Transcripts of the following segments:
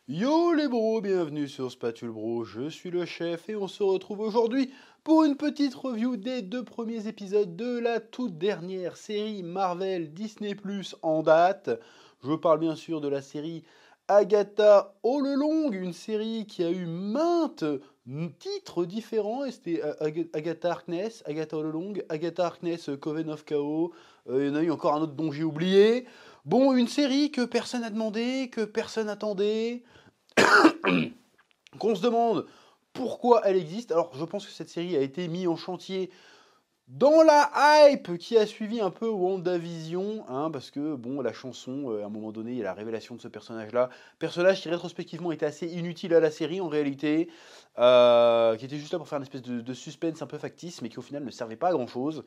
Yo les bros, bienvenue sur Spatule Bro, je suis le chef et on se retrouve aujourd'hui pour une petite review des 2 premiers épisodes de la toute dernière série Marvel Disney Plus en date. Je parle bien sûr de la série Agatha All Along, une série qui a eu maintes titres différents, et c'était Agatha Harkness, Agatha All Along, Agatha Harkness Coven of Chaos, il y en a eu encore un autre dont j'ai oublié. Bon, une série que personne n'a demandé, que personne attendait, qu'on se demande pourquoi elle existe. Alors, je pense que cette série a été mise en chantier dans la hype qui a suivi un peu WandaVision, hein, parce que, bon, la chanson, à un moment donné, il y a la révélation de ce personnage-là. Personnage qui, rétrospectivement, était assez inutile à la série, en réalité, qui était juste là pour faire une espèce de suspense un peu factice, mais qui, au final, ne servait pas à grand-chose.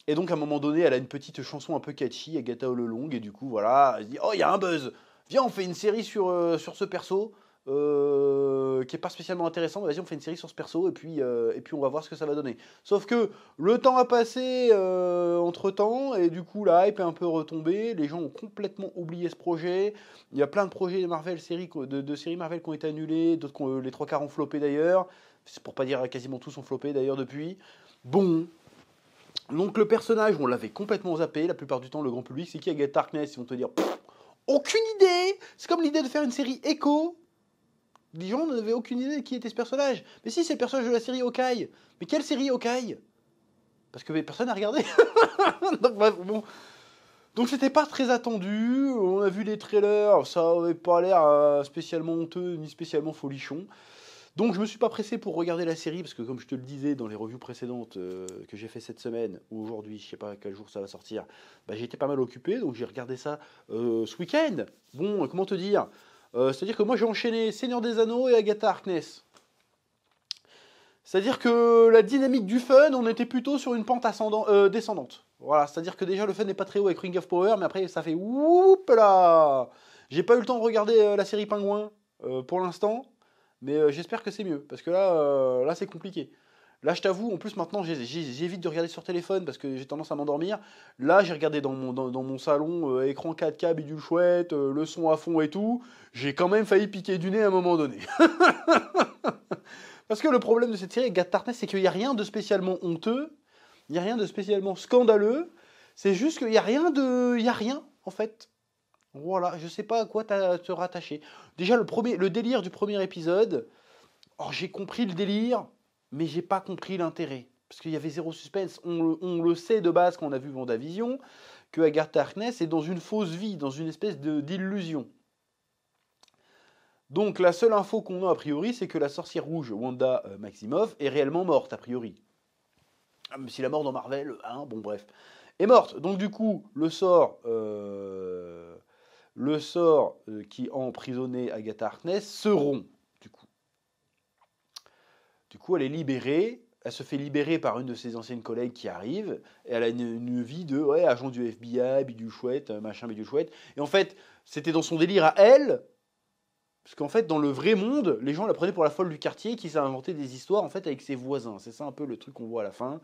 Et donc, à un moment donné, elle a une petite chanson un peu catchy, Agatha All Along, et du coup, voilà, elle se dit « Oh, il y a un buzz. Viens, on fait une série sur ce perso, qui est pas spécialement intéressant. Vas-y, on fait une série sur ce perso, et puis on va voir ce que ça va donner. » Sauf que le temps a passé entre-temps, et du coup, la hype est un peu retombée. Les gens ont complètement oublié ce projet. Il y a plein de projets Marvel, de séries Marvel qui ont été annulés, d'autres, les trois quarts ont floppé d'ailleurs. C'est pour pas dire quasiment tous ont floppé d'ailleurs depuis. Bon, donc le personnage, on l'avait complètement zappé, la plupart du temps le grand public, c'est qui Agatha Harkness? Ils vont te dire, aucune idée. C'est comme l'idée de faire une série Echo. Les gens n'avaient aucune idée de qui était ce personnage. Mais si, c'est le personnage de la série Hawkeye. Mais quelle série Hawkeye? Parce que personne n'a regardé. Donc bref, bon. Donc c'était pas très attendu, on a vu les trailers, ça avait pas l'air spécialement honteux ni spécialement folichon. Donc je me suis pas pressé pour regarder la série, parce que comme je te le disais dans les revues précédentes que j'ai fait cette semaine, ou aujourd'hui, je sais pas à quel jour ça va sortir, bah, j'ai été pas mal occupé, donc j'ai regardé ça ce week-end. Bon, comment te dire, c'est-à-dire que moi j'ai enchaîné Seigneur des Anneaux et Agatha Harkness. C'est-à-dire que la dynamique du fun, on était plutôt sur une pente descendante. Voilà, c'est-à-dire que déjà le fun n'est pas très haut avec Ring of Power, mais après ça fait whoop là. J'ai pas eu le temps de regarder la série Pingouin pour l'instant, mais j'espère que c'est mieux, parce que là c'est compliqué. Là, je t'avoue, en plus maintenant j'évite de regarder sur téléphone parce que j'ai tendance à m'endormir. Là, j'ai regardé dans mon salon, écran 4K, bidule chouette, le son à fond et tout. J'ai quand même failli piquer du nez à un moment donné. Parce que le problème de cette série avec Agatha Harkness, c'est qu'il n'y a rien de spécialement honteux, il n'y a rien de spécialement scandaleux, c'est juste qu'il n'y a rien de. Il n'y a rien, en fait. Voilà, je sais pas à quoi te rattacher. Déjà, le délire du premier épisode, oh, j'ai compris le délire, mais j'ai pas compris l'intérêt. Parce qu'il y avait zéro suspense. On le sait de base quand on a vu WandaVision, que Agatha Harkness est dans une fausse vie, dans une espèce d'illusion. Donc la seule info qu'on a priori, c'est que la sorcière rouge, Wanda Maximoff, est réellement morte a priori. Même si la mort dans Marvel, hein, bon bref, est morte. Donc du coup, le sort qui a emprisonné Agatha Harkness se rompt, du coup. Du coup, elle est libérée. Elle se fait libérer par une de ses anciennes collègues qui arrive. Et elle a une vie de agent du FBI, bidule chouette, machin bidule chouette. Et en fait, c'était dans son délire à elle. Parce qu'en fait, dans le vrai monde, les gens la prenaient pour la folle du quartier qui s'est inventé des histoires en fait avec ses voisins. C'est ça un peu le truc qu'on voit à la fin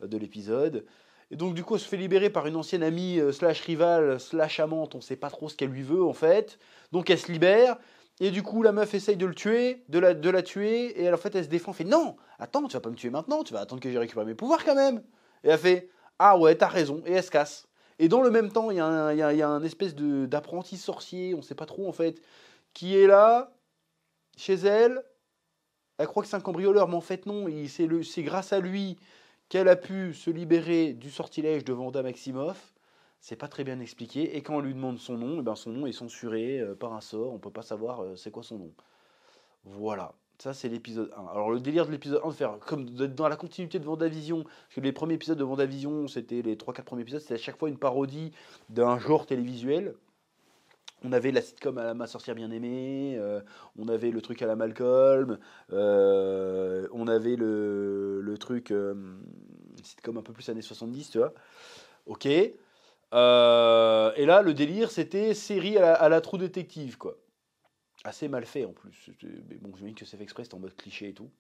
de l'épisode. Et donc du coup, elle se fait libérer par une ancienne amie slash rivale slash amante. On sait pas trop ce qu'elle lui veut en fait. Donc elle se libère. Et du coup, la meuf essaye de le tuer, de la tuer. Et elle, en fait, elle se défend. Elle fait non, attends, tu vas pas me tuer maintenant. Tu vas attendre que j'ai récupéré mes pouvoirs quand même. Et elle fait ah ouais, t'as raison. Et elle se casse. Et dans le même temps, il y a un espèce d'apprenti sorcier. On sait pas trop en fait qui est là, chez elle. Elle croit que c'est un cambrioleur, mais en fait non, c'est grâce à lui qu'elle a pu se libérer du sortilège de Wanda Maximoff. C'est pas très bien expliqué. Et quand on lui demande son nom, eh ben son nom est censuré par un sort. On peut pas savoir c'est quoi son nom. Voilà. Ça, c'est l'épisode 1. Alors, le délire de l'épisode 1, de faire comme dans la continuité de WandaVision, parce que les premiers épisodes de WandaVision, c'était les 3-4 premiers épisodes, c'était à chaque fois une parodie d'un genre télévisuel. On avait la sitcom à la Ma sorcière bien aimée, on avait le truc à la Malcolm, on avait le truc sitcom un peu plus années 70, tu vois. Ok. Et là, le délire, c'était série à la True Detective, quoi. Assez mal fait en plus. Mais bon, j'imagine que c'est fait exprès, c'était en mode cliché et tout.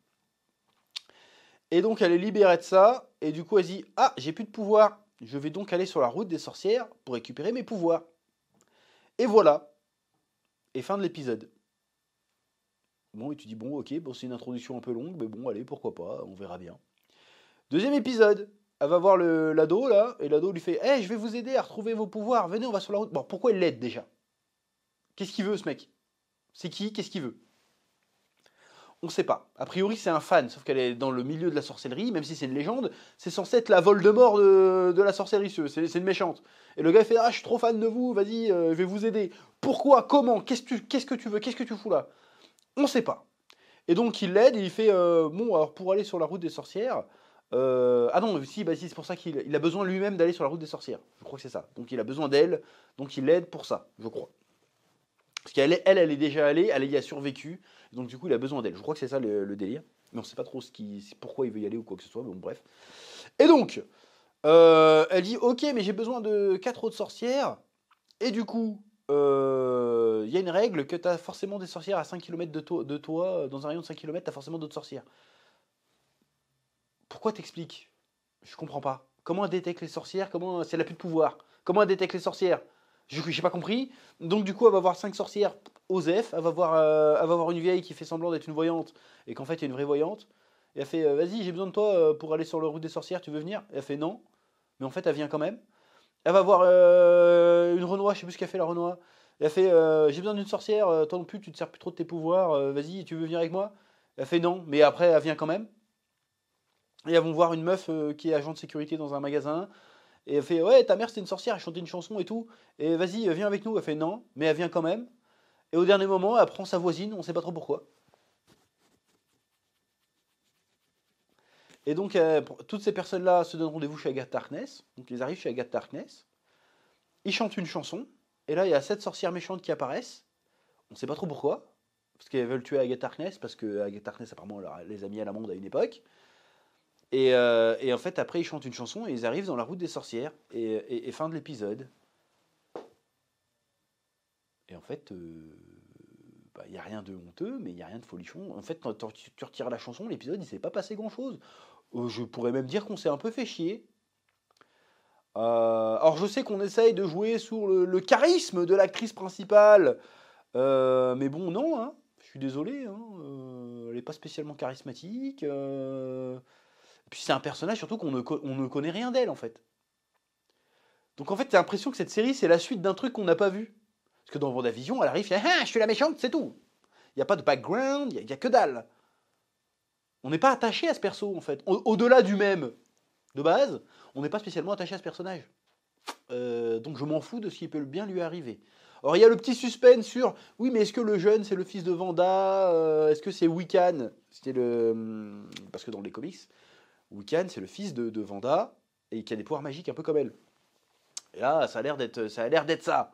Et donc, elle est libérée de ça, et du coup, elle dit ah, j'ai plus de pouvoir. Je vais donc aller sur la route des sorcières pour récupérer mes pouvoirs. Et voilà. Et fin de l'épisode. Bon, et tu dis, bon, ok, bon, c'est une introduction un peu longue, mais bon, allez, pourquoi pas, on verra bien. Deuxième épisode, elle va voir l'ado, là, et l'ado lui fait, je vais vous aider à retrouver vos pouvoirs, venez, on va sur la route. Bon, pourquoi il l'aide déjà? Qu'est-ce qu'il veut, ce mec? C'est qui? Qu'est-ce qu'il veut? On sait pas. A priori, c'est un fan, sauf qu'elle est dans le milieu de la sorcellerie, même si c'est une légende, c'est censé être la Voldemort de la sorcellerie, c'est une méchante. Et le gars il fait, je suis trop fan de vous, vas-y, je vais vous aider. Pourquoi? Comment? Qu'est-ce que tu veux? Qu'est-ce que tu fous là? On sait pas. Et donc il l'aide et il fait, bon, alors pour aller sur la route des sorcières, ah non, si, bah si, c'est pour ça qu'il a besoin lui-même d'aller sur la route des sorcières. Je crois que c'est ça. Donc il a besoin d'elle, donc il l'aide pour ça, je crois. Parce qu'elle elle est déjà allée, elle y a survécu, donc du coup il a besoin d'elle. Je crois que c'est ça le délire. Mais on sait pas trop pourquoi il veut y aller ou quoi que ce soit, mais bon bref. Et donc, elle dit, ok, mais j'ai besoin de 4 autres sorcières, et du coup, il y a une règle que tu as forcément des sorcières à 5 km de toi, dans un rayon de 5 km, tu as forcément d'autres sorcières. Pourquoi t'expliques? Je comprends pas. Comment elle détecte les sorcières? Comment, si elle a plus de pouvoir? Comment elle détecte les sorcières? J'ai pas compris. Donc du coup, elle va voir 5 sorcières OSEF. Elle va voir une vieille qui fait semblant d'être une voyante et qu'en fait, il y a une vraie voyante. Et elle fait, vas-y, j'ai besoin de toi pour aller sur la route des sorcières, tu veux venir? Et elle fait non. Mais en fait, elle vient quand même. Elle va voir une Renoir, je sais plus ce qu'elle fait la Renoir. Elle fait, j'ai besoin d'une sorcière, toi non plus, tu te sers plus trop de tes pouvoirs, vas-y, tu veux venir avec moi? Elle fait non, mais après, elle vient quand même. Et elles vont voir une meuf qui est agent de sécurité dans un magasin. Et elle fait, ouais, ta mère c'est une sorcière, elle chantait une chanson et tout. Et vas-y, viens avec nous. Elle fait non, mais elle vient quand même. Et au dernier moment, elle prend sa voisine, on sait pas trop pourquoi. Et donc, toutes ces personnes-là se donnent rendez-vous chez Agatha Harkness. Donc, ils arrivent chez Agatha Harkness. Ils chantent une chanson. Et là, il y a 7 sorcières méchantes qui apparaissent. On sait pas trop pourquoi. Parce qu'elles veulent tuer Agatha Harkness. Parce que Agatha Harkness, apparemment, les a mis à l'amende à une époque. Et en fait, après, ils chantent une chanson et ils arrivent dans la route des sorcières. Et fin de l'épisode. Et en fait, il n'y a rien de honteux, mais il n'y a rien de folichon. En fait, quand tu retires la chanson, l'épisode, il ne s'est pas passé grand-chose. Je pourrais même dire qu'on s'est un peu fait chier. Alors, je sais qu'on essaye de jouer sur le charisme de l'actrice principale. Mais bon, non, hein. Je suis désolé. Hein. Elle n'est pas spécialement charismatique. Et puis, c'est un personnage surtout on ne connaît rien d'elle, en fait. Donc, en fait, tu as l'impression que cette série, c'est la suite d'un truc qu'on n'a pas vu. Parce que dans WandaVision, elle arrive, elle fait, je suis la méchante, c'est tout. Il n'y a pas de background, il y a que dalle. On n'est pas attaché à ce perso, en fait. Au-delà du même de base, on n'est pas spécialement attaché à ce personnage. Donc je m'en fous de ce qui peut bien lui arriver. Alors il y a le petit suspense sur, oui, mais est-ce que le jeune, c'est le fils de Wanda? Est-ce que c'est Wiccan? C'était le... Parce que dans les comics, Wiccan, c'est le fils de Wanda, et qui a des pouvoirs magiques un peu comme elle. Et là, ça a l'air d'être ça.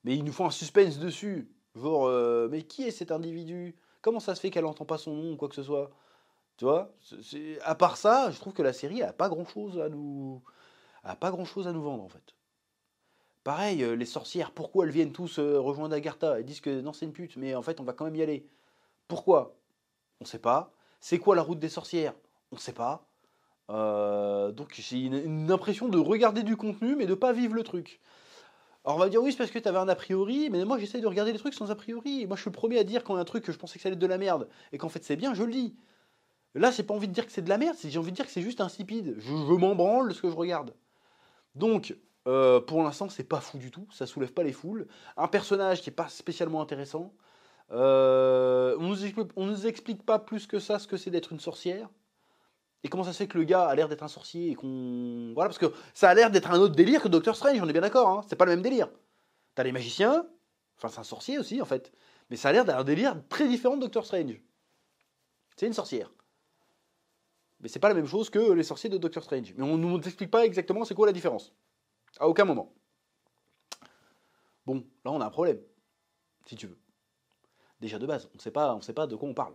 Mais ils nous font un suspense dessus. Genre, mais qui est cet individu? Comment ça se fait qu'elle n'entend pas son nom ou quoi que ce soit? Tu vois? À part ça, je trouve que la série a pas grand-chose à nous vendre, en fait. Pareil, les sorcières, pourquoi elles viennent tous rejoindre Agartha? Elles disent que non, c'est une pute, mais en fait, on va quand même y aller. Pourquoi? On sait pas. C'est quoi la route des sorcières? On sait pas. Donc j'ai une impression de regarder du contenu, mais de pas vivre le truc. Alors on va dire oui, c'est parce que tu avais un a priori, mais moi j'essaye de regarder les trucs sans a priori. Moi je suis le premier à dire quand il y a un truc que je pensais que ça allait être de la merde, et qu'en fait c'est bien, je le dis. Là c'est pas envie de dire que c'est de la merde, j'ai envie de dire que c'est juste insipide. Je m'en branle de ce que je regarde. Donc pour l'instant c'est pas fou du tout, ça soulève pas les foules. Un personnage qui est pas spécialement intéressant. On nous explique pas plus que ça ce que c'est d'être une sorcière. Et comment ça se fait que le gars a l'air d'être un sorcier et qu'on... Voilà, parce que ça a l'air d'être un autre délire que Doctor Strange, on est bien d'accord, hein, c'est pas le même délire. T'as les magiciens, enfin c'est un sorcier aussi en fait, mais ça a l'air d'un délire très différent de Doctor Strange. C'est une sorcière. Mais c'est pas la même chose que les sorciers de Doctor Strange. Mais on ne nous explique pas exactement c'est quoi la différence. À aucun moment. Bon, là on a un problème, si tu veux. Déjà de base, on sait pas de quoi on parle.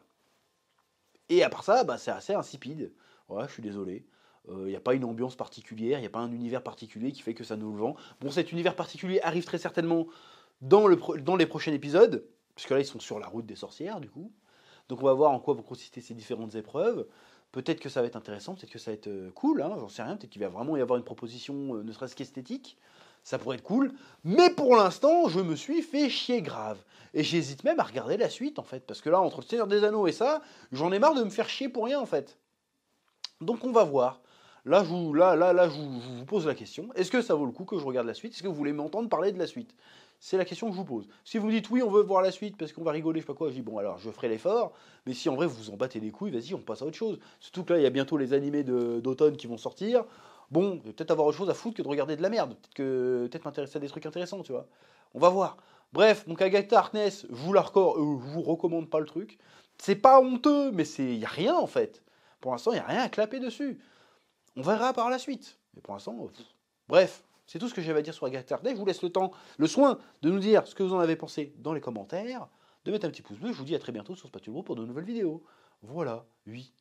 Et à part ça, bah, c'est assez insipide. Ouais, je suis désolé. Il n'y a pas une ambiance particulière, il n'y a pas un univers particulier qui fait que ça nous le vend. Bon, cet univers particulier arrive très certainement dans les prochains épisodes, puisque là, ils sont sur la route des sorcières, du coup. Donc, on va voir en quoi vont consister ces différentes épreuves. Peut-être que ça va être intéressant, peut-être que ça va être cool, hein, j'en sais rien. Peut-être qu'il va vraiment y avoir une proposition, ne serait-ce qu'esthétique. Ça pourrait être cool. Mais pour l'instant, je me suis fait chier grave. Et j'hésite même à regarder la suite, en fait. Parce que là, entre le Seigneur des Anneaux et ça, j'en ai marre de me faire chier pour rien, en fait. Donc on va voir. Là, je vous pose la question. Est-ce que ça vaut le coup que je regarde la suite? Est-ce que vous voulez m'entendre parler de la suite? C'est la question que je vous pose. Si vous me dites oui, on veut voir la suite parce qu'on va rigoler, je sais pas quoi, je dis bon, alors je ferai l'effort. Mais si en vrai vous vous en battez les couilles, vas-y, on passe à autre chose. Surtout que là, il y a bientôt les animés d'automne qui vont sortir. Bon, je vais peut-être avoir autre chose à foutre que de regarder de la merde. Peut-être m'intéresser à des trucs intéressants, tu vois. On va voir. Bref, donc Agatha Harkness, je vous recommande pas le truc. C'est pas honteux, mais il y a rien en fait. Pour l'instant, il y a rien à clapper dessus. On verra par la suite. Mais pour l'instant, bref, c'est tout ce que j'avais à dire sur Agatha Harkness. Je vous laisse le soin de nous dire ce que vous en avez pensé dans les commentaires, de mettre un petit pouce bleu. Je vous dis à très bientôt sur Spatule Group pour de nouvelles vidéos. Voilà, oui.